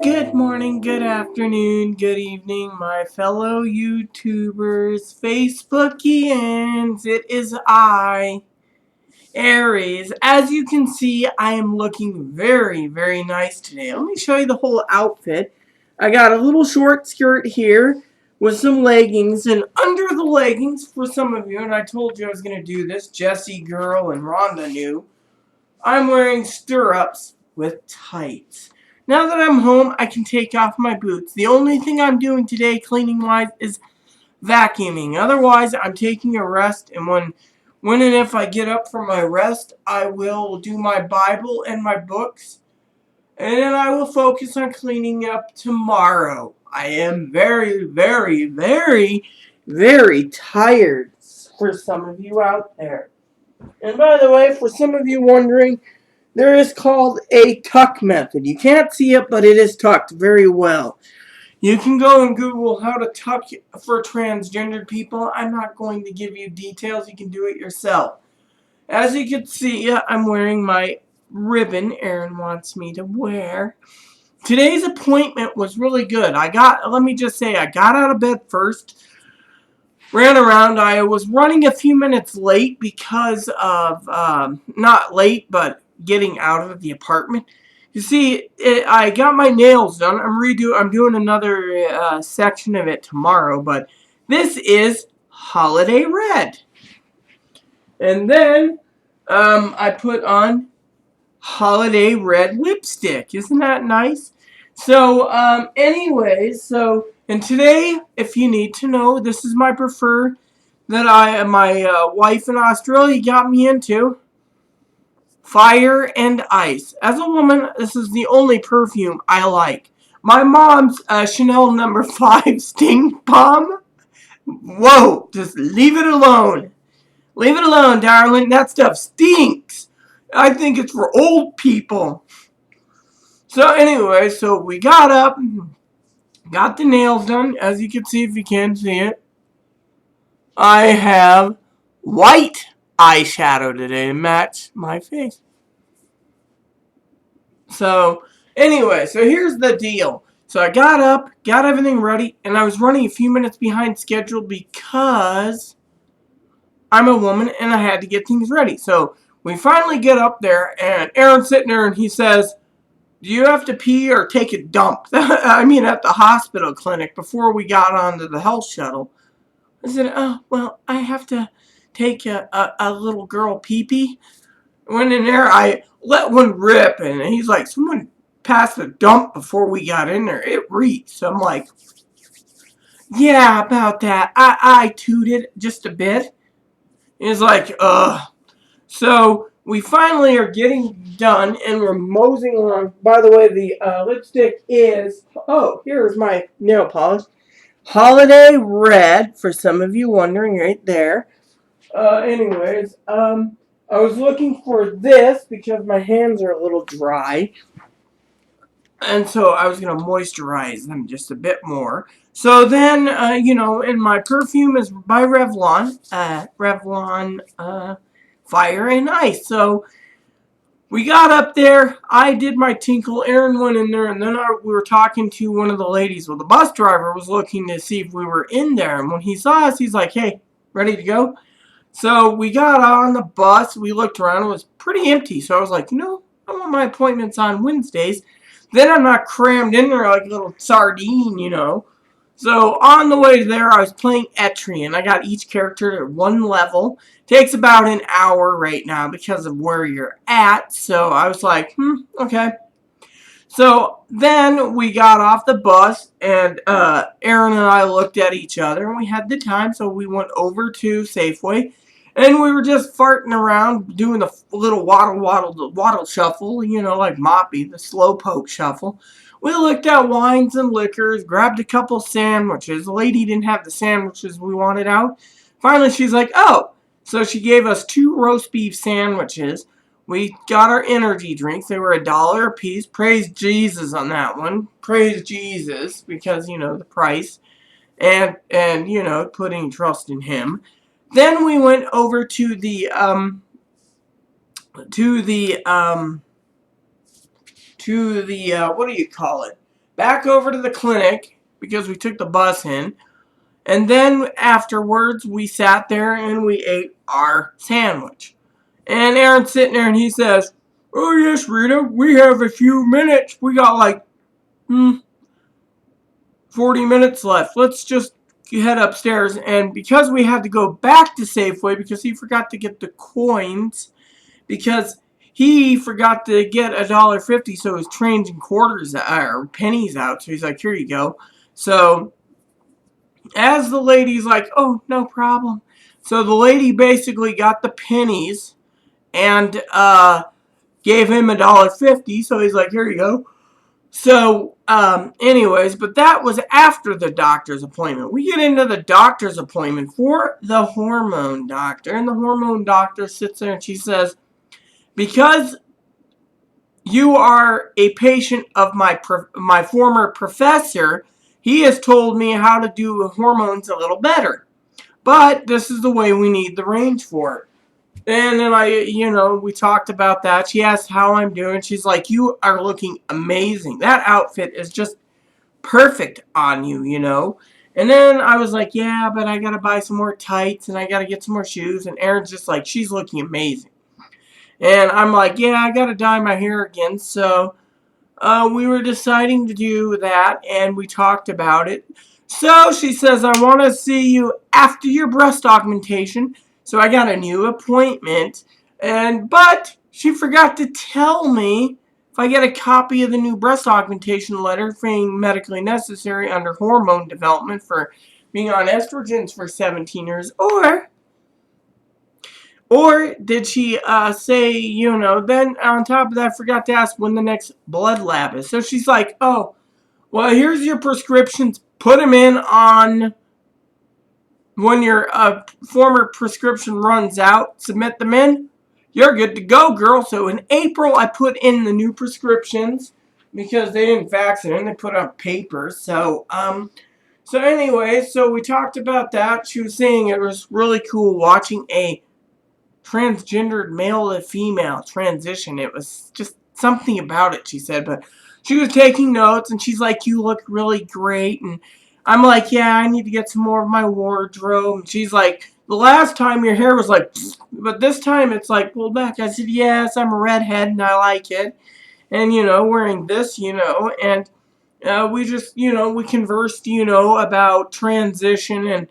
Good morning, good afternoon, good evening, my fellow YouTubers, Facebookians. It is I, Aries. As you can see, I am looking very, very nice today. Let me show you the whole outfit. I got a little short skirt here with some leggings, and under the leggings, for some of you, and I told you I was going to do this, Jessie Girl and Rhonda knew, I'm wearing stirrups with tights. Now that I'm home, I can take off my boots. The only thing I'm doing today, cleaning-wise, is vacuuming. Otherwise, I'm taking a rest, and when and if I get up from my rest, I will do my Bible and my books, and then I will focus on cleaning up tomorrow. I am very, very, very, very tired for some of you out there. And by the way, for some of you wondering, there is called a tuck method. You can't see it, but it is tucked very well. You can go and Google how to tuck for transgendered people. I'm not going to give you details. You can do it yourself. As you can see, I'm wearing my ribbon Aaron wants me to wear. Today's appointment was really good. Let me just say, I got out of bed first, ran around. I was running a few minutes late because of, not late, but getting out of the apartment. You see, I got my nails done. I'm doing another section of it tomorrow, but this is Holiday Red. And then I put on Holiday Red lipstick. Isn't that nice? So, and today, if you need to know, this is my preferred that my wife in Australia got me into. Fire and Ice. As a woman, this is the only perfume I like. My mom's Chanel No. 5 Sting Bomb. Whoa, just leave it alone. Leave it alone, darling. That stuff stinks. I think it's for old people. So anyway, so we got up, got the nails done. As you can see, if you can see it, I have white eyeshadow today to match my face. So anyway, so here's the deal. So I got up, got everything ready, and I was running a few minutes behind schedule because I'm a woman and I had to get things ready. So we finally get up there, and Aaron's sitting there, and he says, "Do you have to pee or take a dump?" I mean, at the hospital clinic before we got onto the health shuttle. I said, "Oh, well, I have to take a little girl pee-pee." Went in there, I let one rip, and he's like, "Someone passed a dump before we got in there. It reeks." So I'm like, "Yeah, about that. I tooted just a bit." He's like, "Ugh." So we finally are getting done, and we're moseying along. By the way, the lipstick is, oh, here's my nail polish. Holiday Red, for some of you wondering, right there. I was looking for this because my hands are a little dry. And so I was going to moisturize them just a bit more. So then, and my perfume is by Revlon. Fire and Ice. So we got up there. I did my tinkle. Aaron went in there, and then we were talking to one of the ladies. Well, the bus driver was looking to see if we were in there. And when he saw us, he's like, "Hey, ready to go?" So we got on the bus. We looked around. It was pretty empty. So I was like, I want my appointments on Wednesdays. Then I'm not crammed in there like a little sardine. So on the way there, I was playing Etrian. I got each character at one level. Takes about an hour right now because of where you're at. So I was like, okay. So then we got off the bus, and Aaron and I looked at each other, and we had the time, so we went over to Safeway, and we were just farting around, doing the little waddle shuffle, like Moppy, the slowpoke shuffle. We looked at wines and liquors, grabbed a couple sandwiches. The lady didn't have the sandwiches we wanted out. Finally, she's like, "Oh." So she gave us 2 roast beef sandwiches. We got our energy drinks. They were $1 a piece. Praise Jesus on that one. Praise Jesus, because, the price. And putting trust in him. Then we went over to the what do you call it? back over to the clinic because we took the bus in. And then afterwards, we sat there and we ate our sandwich. And Aaron's sitting there and he says, "Oh, yes, Rita, we have a few minutes. We got like 40 minutes left. Let's just head upstairs." And because we had to go back to Safeway because he forgot to get the coins, because he forgot to get $1.50, so his changing quarters or pennies out. So he's like, "Here you go." So as the lady's like, "Oh, no problem." So the lady basically got the pennies and gave him $1.50. So he's like, "Here you go." So, anyways, but that was after the doctor's appointment. We get into the doctor's appointment for the hormone doctor, and the hormone doctor sits there and she says, "Because you are a patient of my former professor, he has told me how to do hormones a little better. But this is the way we need the range for it." And then we talked about that. She asked how I'm doing. She's like, "You are looking amazing. That outfit is just perfect on you. And then I was like, "Yeah, but I got to buy some more tights and I got to get some more shoes." And Aaron's just like, "She's looking amazing." And I'm like, "Yeah, I got to dye my hair again." So we were deciding to do that and we talked about it. So she says, "I want to see you after your breast augmentation." So I got a new appointment, but she forgot to tell me if I get a copy of the new breast augmentation letter being medically necessary under hormone development for being on estrogens for 17 years, or did she say, then on top of that, I forgot to ask when the next blood lab is. So she's like, "Oh, well, here's your prescriptions. Put them in on when your former prescription runs out. Submit them in. You're good to go, girl." So in April, I put in the new prescriptions because they didn't fax it in. They put it on paper. So anyway, so we talked about that. She was saying it was really cool watching a transgendered male to female transition. It was just something about it, she said. But she was taking notes and she's like, "You look really great." And I'm like, "Yeah, I need to get some more of my wardrobe." And she's like, "The last time your hair was like, but this time it's like pulled back." I said, "Yes, I'm a redhead and I like it." And, wearing this, and we just, we conversed, about transition and,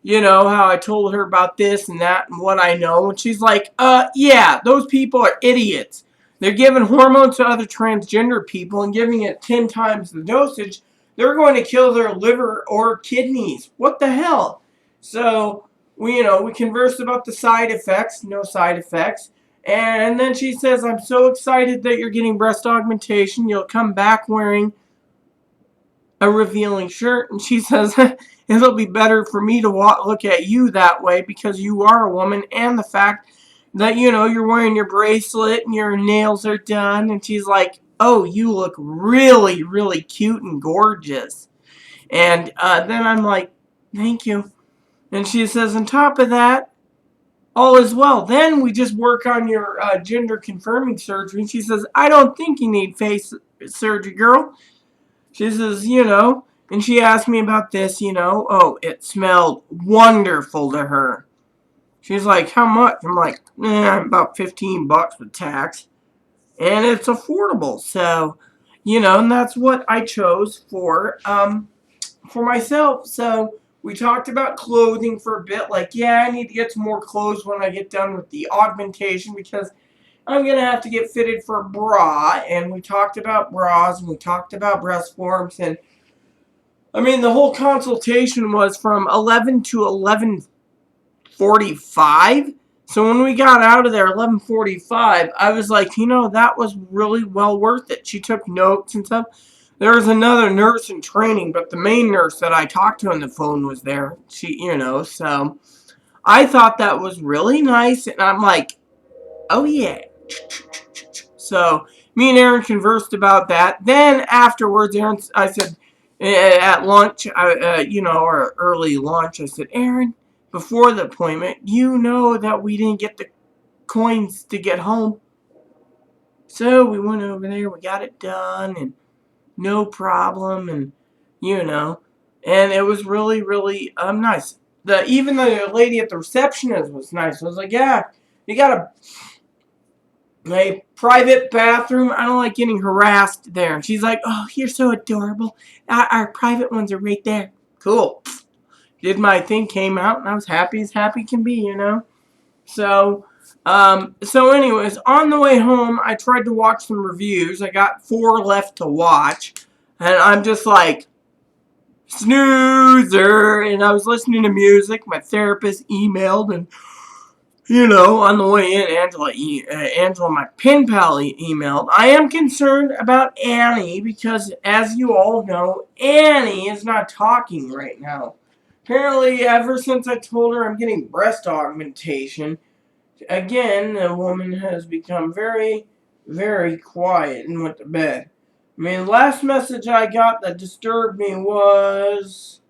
how I told her about this and that and what I know. And she's like, "Yeah, those people are idiots. They're giving hormones to other transgender people and giving it 10 times the dosage. They're going to kill their liver or kidneys. What the hell?" So, we conversed about the side effects, no side effects. And then she says, "I'm so excited that you're getting breast augmentation. You'll come back wearing a revealing shirt." And she says, "It'll be better for me to look at you that way because you are a woman, and the fact that, you're wearing your bracelet and your nails are done." And she's like, "Oh, you look really, really cute and gorgeous." And then I'm like, "Thank you." And she says, "On top of that, all is well. Then we just work on your gender confirming surgery." And she says, "I don't think you need face surgery, girl." She says, and she asked me about this, Oh, it smelled wonderful to her. She's like, "How much?" I'm like, about $15 with tax. And it's affordable. So, and that's what I chose for myself. So we talked about clothing for a bit. Like, yeah, I need to get some more clothes when I get done with the augmentation because I'm going to have to get fitted for a bra. And we talked about bras and we talked about breast forms. And the whole consultation was from 11 to 11:45. So when we got out of there 11:45, I was like, that was really well worth it. She took notes and stuff. There was another nurse in training, but the main nurse that I talked to on the phone was there. So I thought that was really nice. And I'm like, "Oh, yeah." So me and Aaron conversed about that. Then afterwards, I said, at lunch, or early lunch, I said, "Aaron, before the appointment, that we didn't get the coins to get home." So we went over there, we got it done, and no problem, and you know, and it was really, really nice. Even the lady at the receptionist was nice. I was like, yeah, you got a private bathroom. I don't like getting harassed there. And she's like, oh, you're so adorable. Our private ones are right there. Cool. Did my thing, came out, and I was happy as happy can be, you know. So anyways, on the way home, I tried to watch some reviews. I got 4 left to watch, and I'm just like, snoozer. And I was listening to music. My therapist emailed, and you know, on the way in, Angela, my pen pal, emailed. I am concerned about Annie because, as you all know, Annie is not talking right now. Apparently, ever since I told her I'm getting breast augmentation, again, the woman has become very, very quiet and went to bed. I mean, the last message I got that disturbed me was,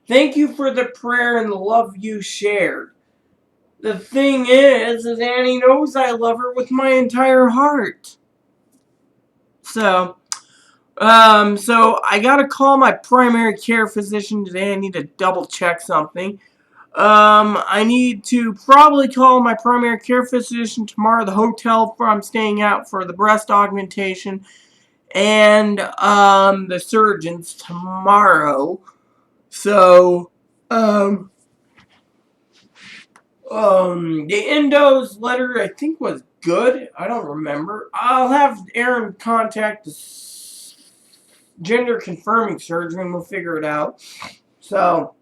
thank you for the prayer and the love you shared. The thing is Annie knows I love her with my entire heart. So I gotta call my primary care physician today. I need to double check something. I need to probably call my primary care physician tomorrow, the hotel where I'm staying at for the breast augmentation, and the surgeons tomorrow. So, the endo's letter, I think, was good. I don't remember. I'll have Aaron contact the gender confirming surgeon, and we'll figure it out. So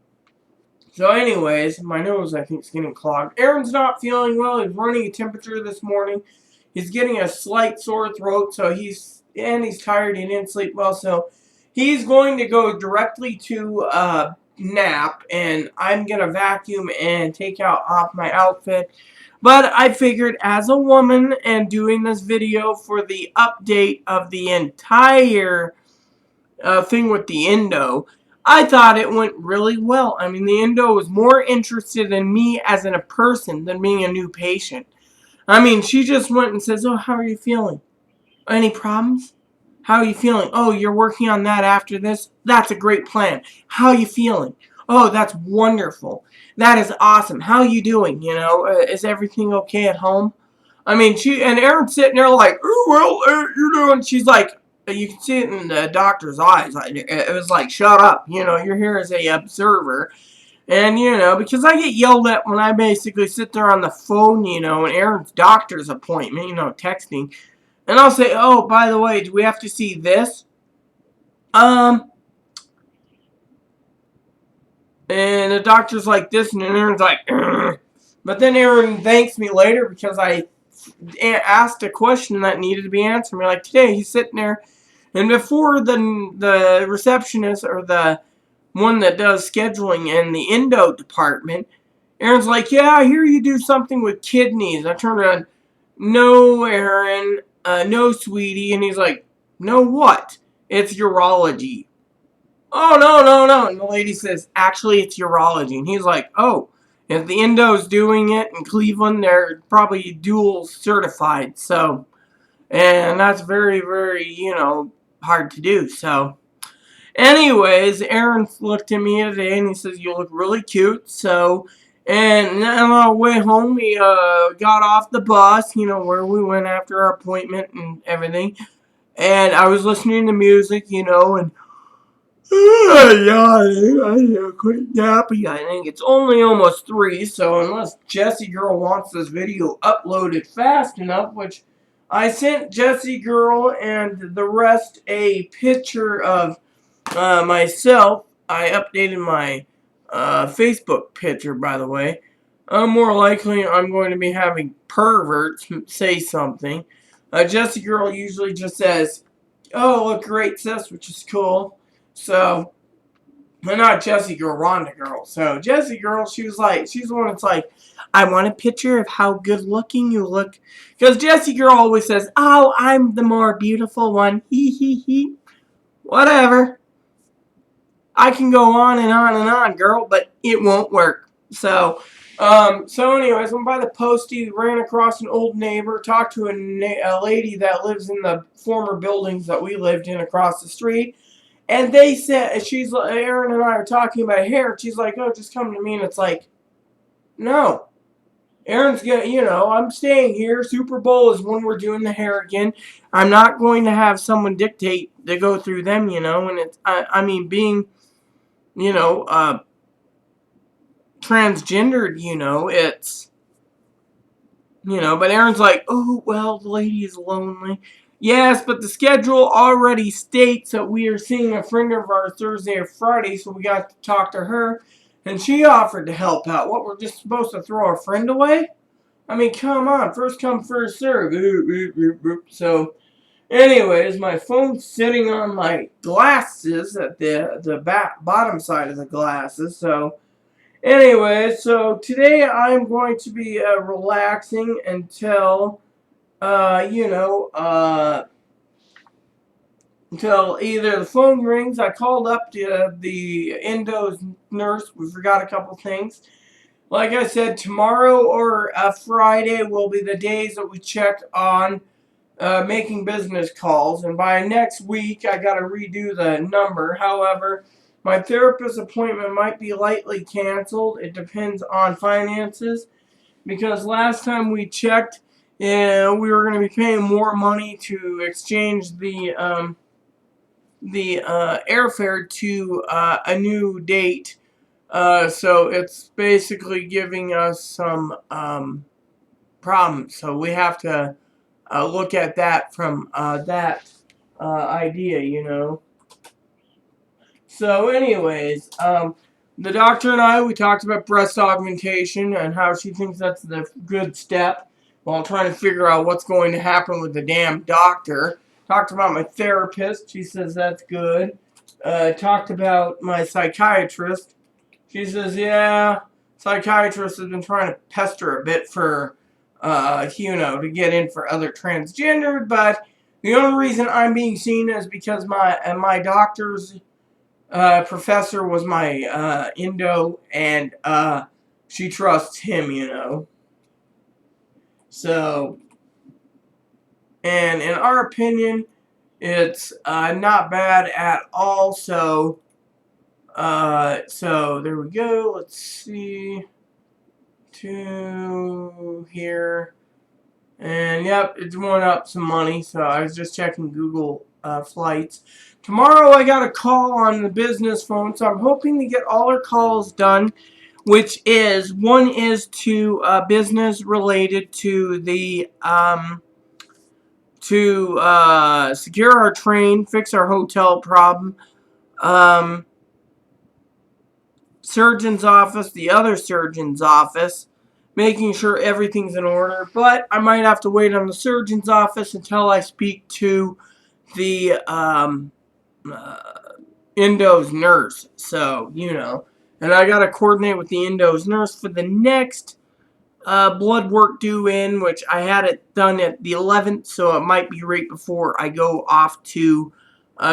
anyways, my nose, I think, is getting clogged. Aaron's not feeling well. He's running a temperature this morning. He's getting a slight sore throat, so he's tired. He didn't sleep well, so he's going to go directly to nap, and I'm going to vacuum and take out off my outfit. But I figured, as a woman and doing this video for the update of the entire thing with the endo, I thought it went really well. I mean, the endo was more interested in me as in a person than being a new patient. I mean, she just went and says, oh, how are you feeling? Any problems? How are you feeling? Oh, you're working on that after this? That's a great plan. How are you feeling? Oh, that's wonderful. That is awesome. How are you doing? You know, is everything okay at home? I mean, Erin's sitting there like, oh, well, you know, and she's like, you can see it in the doctor's eyes. It was like, shut up. You know, you're here as a observer. And, you know, because I get yelled at when I basically sit there on the phone, you know, and Erin's doctor's appointment, you know, texting. And I'll say, oh, by the way, do we have to see this? And the doctor's like this, and Erin's like, ugh. But then Erin thanks me later because I asked a question that needed to be answered. Me like, today he's sitting there, and before the receptionist or the one that does scheduling in the endo department, Erin's like, yeah, I hear you do something with kidneys. I turn around, no, Erin, no, sweetie. And he's like, no, what? It's urology. Oh, no. And the lady says, actually, it's urology. And he's like, oh, if the endo's doing it in Cleveland, they're probably dual certified. So, and that's very, very, you know, hard to do. So, anyways, Aaron looked at me today and he says, you look really cute. So, and on our way home, we got off the bus, you know, where we went after our appointment and everything. And I was listening to music, you know, and I quite nappy. I think it's only almost 3, so unless Jessie Girl wants this video uploaded fast enough, which I sent Jessie Girl and the rest a picture of myself. I updated my Facebook picture, by the way. More likely, I'm going to be having perverts say something. Jessie Girl usually just says, oh, look great, sis, which is cool. So, but not Jessie Girl, Rhonda Girl. So, Jessie Girl, she's the one that's like, I want a picture of how good looking you look. Because Jessie Girl always says, oh, I'm the more beautiful one. Hee hee hee. Whatever. I can go on and on and on, girl, but it won't work. So, So anyways, I'm by the postie, ran across an old neighbor, talked to a lady that lives in the former buildings that we lived in across the street. And they said, Erin and I are talking about hair. She's like, oh, just come to me. And it's like, no. Erin's gonna, I'm staying here. Super Bowl is when we're doing the hair again. I'm not going to have someone dictate to go through them, and it's, I mean, being, you know, uh, transgendered, it's, but Erin's like, oh, well, the lady is lonely. Yes, but the schedule already states that we are seeing a friend of ours Thursday or Friday, so we got to talk to her, and she offered to help out. What, we're just supposed to throw our friend away? I mean, come on, first come, first serve. So, anyways, my phone's sitting on my glasses at the bottom side of the glasses, so... Anyway, so today I'm going to be relaxing until, until either the phone rings. I called up the endo's nurse. We forgot a couple things. Like I said, tomorrow or Friday will be the days that we check on making business calls. And by next week, I got to redo the number. However, my therapist appointment might be lightly canceled. It depends on finances. Because last time we checked, we were going to be paying more money to exchange the airfare to a new date. So it's basically giving us some problems. So we have to look at that from that idea, So anyways, the doctor and we talked about breast augmentation and how she thinks that's the good step while trying to figure out what's going to happen with the damn doctor. Talked about my therapist. She says that's good. Talked about my psychiatrist. She says, yeah, psychiatrist has been trying to pester a bit for, to get in for other transgendered, but the only reason I'm being seen is because my doctor's professor was my endo, and she trusts him, So, and in our opinion, it's not bad at all. So there we go. Let's see. To here. And yep, it's went up some money. So I was just checking Google flights. Tomorrow I got a call on the business phone. So I'm hoping to get all our calls done. Which is, one is to business related to the secure our train, fix our hotel problem. Surgeon's office, the other surgeon's office, making sure everything's in order. But I might have to wait on the surgeon's office until I speak to the endo's nurse. So, And I got to coordinate with the endo's nurse for the next blood work due in, which I had it done at the 11th, so it might be right before I go off to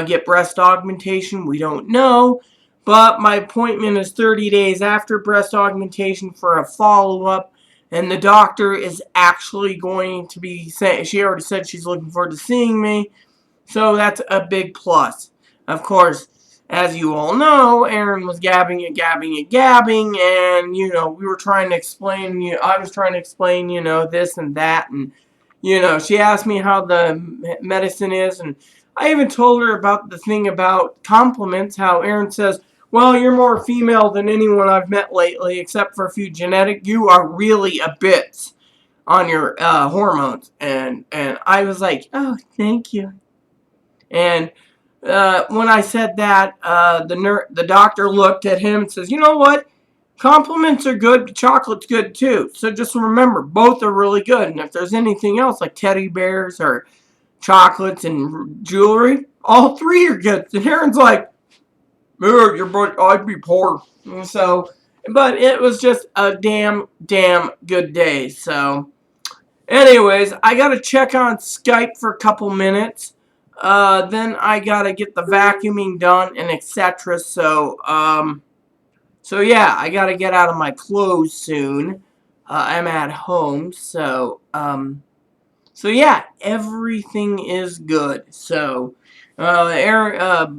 get breast augmentation. We don't know. But my appointment is 30 days after breast augmentation for a follow-up. And the doctor is actually going to be saying, she already said she's looking forward to seeing me. So that's a big plus. Of course, as you all know, Erin was gabbing, and, we were trying to explain, I was trying to explain, this and that, and, she asked me how the medicine is, and I even told her about the thing about compliments, how Erin says, well, you're more female than anyone I've met lately, except for a few genetic. You are really a bit on your hormones. And I was like, oh, thank you. And when I said that, the doctor looked at him and says, you know what? Compliments are good, chocolate's good too. So just remember, both are really good. And if there's anything else like teddy bears or chocolates and jewelry, all three are good. And Erin's like, I'd be poor. So, but it was just a damn good day. So, anyways, I gotta check on Skype for a couple minutes. Then I gotta get the vacuuming done and etc. So, So yeah, I gotta get out of my clothes soon. I'm at home, so yeah, everything is good. So, Blizz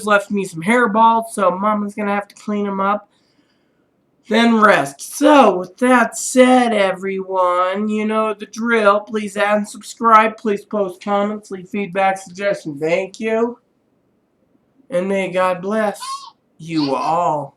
left me some hairballs, so Mama's gonna have to clean them up, then rest. So, with that said, everyone, you know the drill. Please add and subscribe. Please post comments, leave feedback, suggestions. Thank you, and may God bless you all.